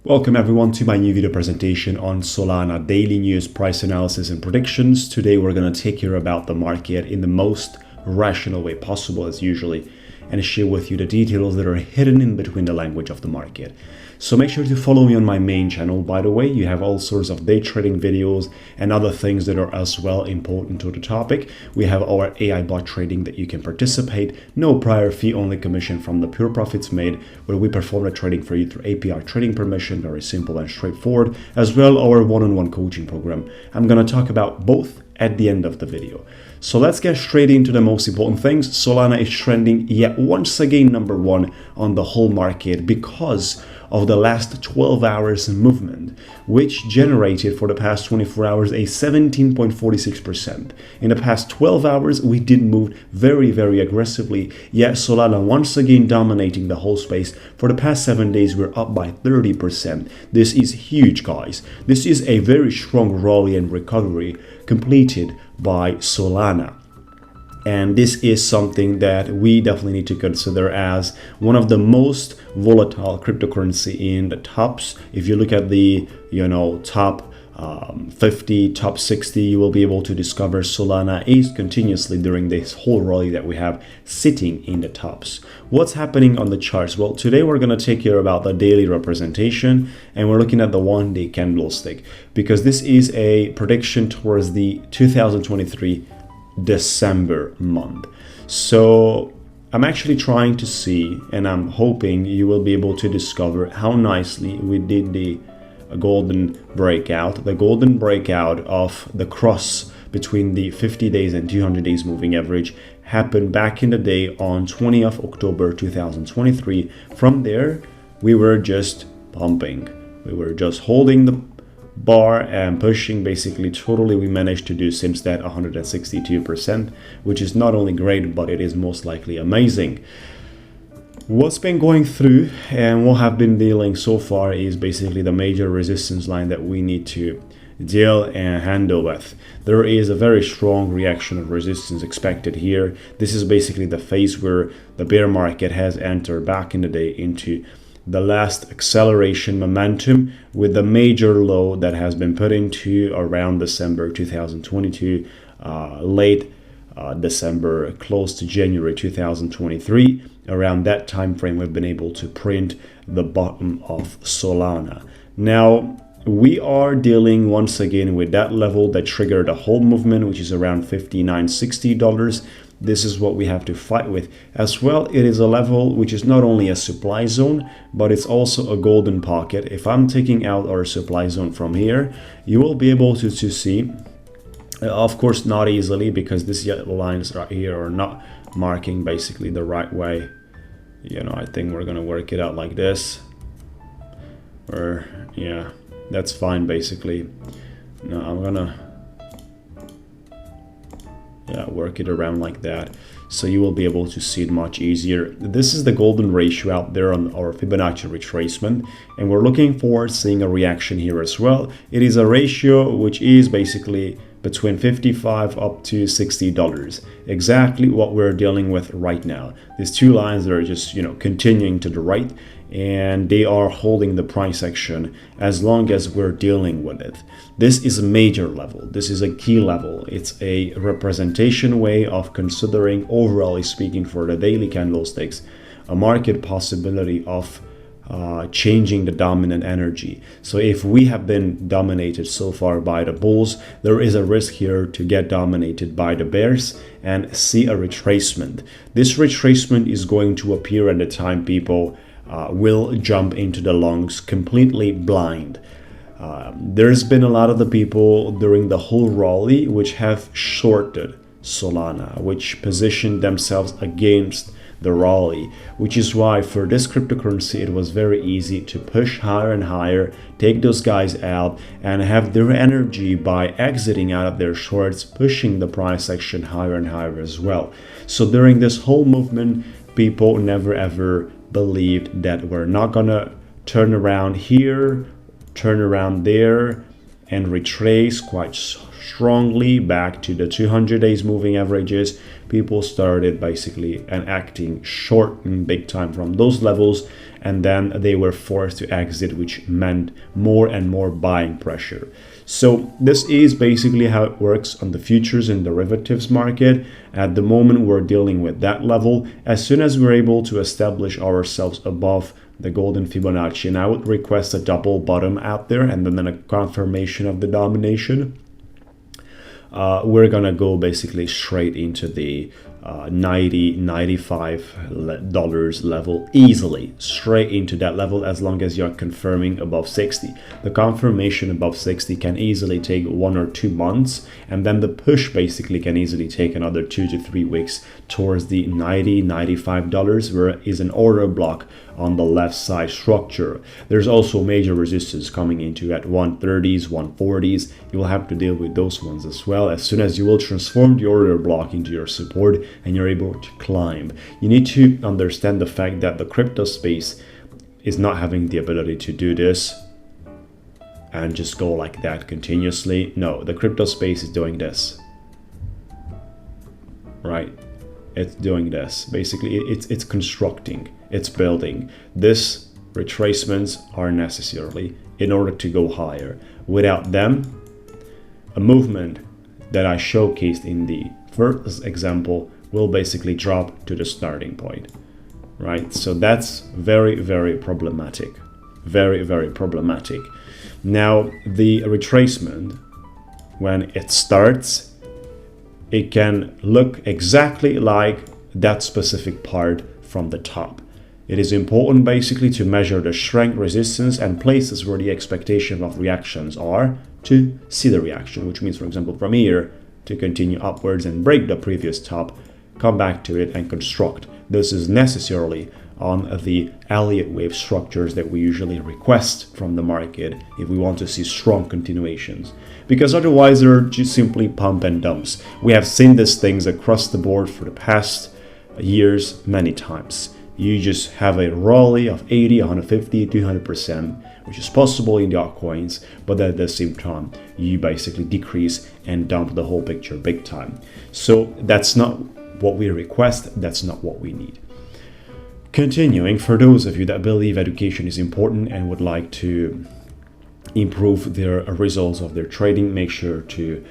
Welcome everyone to my new video presentation on Solana daily news, price analysis and predictions. Today we're going to take care about the market in the most rational way possible as usually and share with you the details that are hidden in between the language of the market. So make sure to follow me on my main channel. By the way, you have all sorts of day trading videos and other things that are as well important to the topic. We have our AI bot trading that you can participate, no prior fee, only commission from the pure profits made, where we perform the trading for you through API trading permission, very simple and straightforward, as well our one-on-one coaching program. I'm going to talk about both at the end of the video. So let's get straight into the most important things. Solana is trending yet once again #1 on the whole market because of the last 12 hours movement, which generated for the past 24 hours a 17.46%. In the past 12 hours, we did move very aggressively, yet Solana once again dominating the whole space. For the past 7 days, we're up by 30%. This is huge, guys. This is a very strong rally and recovery completed by Solana. And this is something that we definitely need to consider as one of the most volatile cryptocurrency in the tops. If you look at the top 50, top 60, you will be able to discover Solana is continuously during this whole rally that we have sitting in the tops. What's happening on the charts? Well, today we're going to take care about the daily representation and we're looking at the one-day candlestick because this is a prediction towards the 2023 December month. So I'm actually trying to see, and I'm hoping you will be able to discover how nicely we did the golden breakout. The golden breakout of the cross between the 50 days and 200 days moving average happened back in the day on 20th October 2023. From there, we were just pumping. We were just holding the bar and pushing. Basically totally we managed to do since that 162%, which is not only great, but it is most likely amazing. What's been going through and what have been dealing so far is basically the major resistance line that we need to deal and handle with. There is a very strong reaction of resistance expected here. This is basically the phase where the bear market has entered back in the day into the last acceleration momentum with the major low that has been put into around December 2022, late December, close to January 2023. Around that time frame, we've been able to print the bottom of Solana. Now, we are dealing once again with that level that triggered the whole movement, which is around $59-60. This is what we have to fight with. As well, it is a level which is not only a supply zone, but it's also a golden pocket. If I'm taking out our supply zone from here, you will be able to see, of course, not easily because these yellow lines right here are not marking basically the right way. I think we're gonna work it out like this. Or yeah, that's fine basically. Now I'm gonna work it around like that, so you will be able to see it much easier. This is the golden ratio out there on our Fibonacci retracement, and we're looking forward to seeing a reaction here as well. It is a ratio which is basically between $55 up to $60, exactly what we're dealing with right now. These two lines that are just continuing to the right, and they are holding the price action as long as we're dealing with it. This is a major level. This is a key level. It's a representation way of considering, overall speaking, for the daily candlesticks, a market possibility of changing the dominant energy. So if we have been dominated so far by the bulls, there is a risk here to get dominated by the bears and see a retracement. This retracement is going to appear at the time people will jump into the longs completely blind. There's been a lot of the people during the whole rally which have shorted Solana, which positioned themselves against the rally, which is why for this cryptocurrency it was very easy to push higher and higher, take those guys out and have their energy by exiting out of their shorts, pushing the price action higher and higher as well. So during this whole movement, people never ever believed that we're not gonna turn around here, turn around there, and retrace quite strongly back to the 200 days moving averages, people started basically acting short and big time from those levels, and then they were forced to exit, which meant more and more buying pressure. So this is basically how it works on the futures and derivatives market. At the moment, we're dealing with that level. As soon as we're able to establish ourselves above the golden Fibonacci, and I would request a double bottom out there and then a confirmation of the domination, we're gonna go basically straight into the $95 level easily, straight into that level, as long as you're confirming above 60. The confirmation above 60 can easily take 1 or 2 months, and then the push basically can easily take another 2 to 3 weeks towards the $95, where is an order block on the left side structure. There's also major resistance coming into at 130s, 140s. You will have to deal with those ones as well. As soon as you will transform the order block into your support and you're able to climb, you need to understand the fact that the crypto space is not having the ability to do this and just go like that continuously. No, the crypto space is doing this, right? It's doing this. Basically, it's constructing, it's building. This retracements are necessarily in order to go higher. Without them, a movement that I showcased in the first example will basically drop to the starting point, right? So that's very, very problematic. Very, very problematic. Now, the retracement, when it starts, it can look exactly like that specific part from the top. It is important basically to measure the strength, resistance, and places where the expectation of reactions are to see the reaction, which means, for example, from here to continue upwards and break the previous top, come back to it and construct. This is necessarily on the Elliott wave structures that we usually request from the market if we want to see strong continuations, because otherwise they're just simply pump and dumps. We have seen these things across the board for the past years many times. You just have a rally of 80, 150, 200%, which is possible in the altcoins, but at the same time, you basically decrease and dump the whole picture big time. So that's not what we request, that's not what we need. Continuing, for those of you that believe education is important and would like to improve their results of their trading, make sure to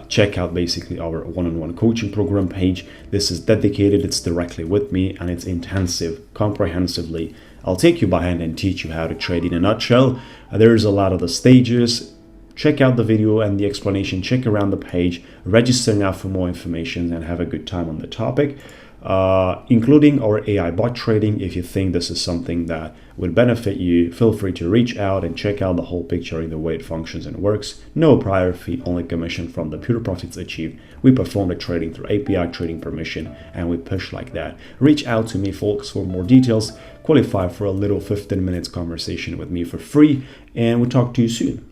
check out basically our one-on-one coaching program page. This is dedicated, it's directly with me, and it's intensive, comprehensively. I'll take you by hand and teach you how to trade in a nutshell. There's a lot of the stages. Check out the video and the explanation, check around the page, register now for more information and have a good time on the topic. Including our AI bot trading. If you think this is something that would benefit you, feel free to reach out and check out the whole picture in the way it functions and works. No prior fee, only commission from the pure profits achieved. We perform the trading through API trading permission and we push like that. Reach out to me, folks, for more details. Qualify for a little 15 minutes conversation with me for free, and we'll talk to you soon.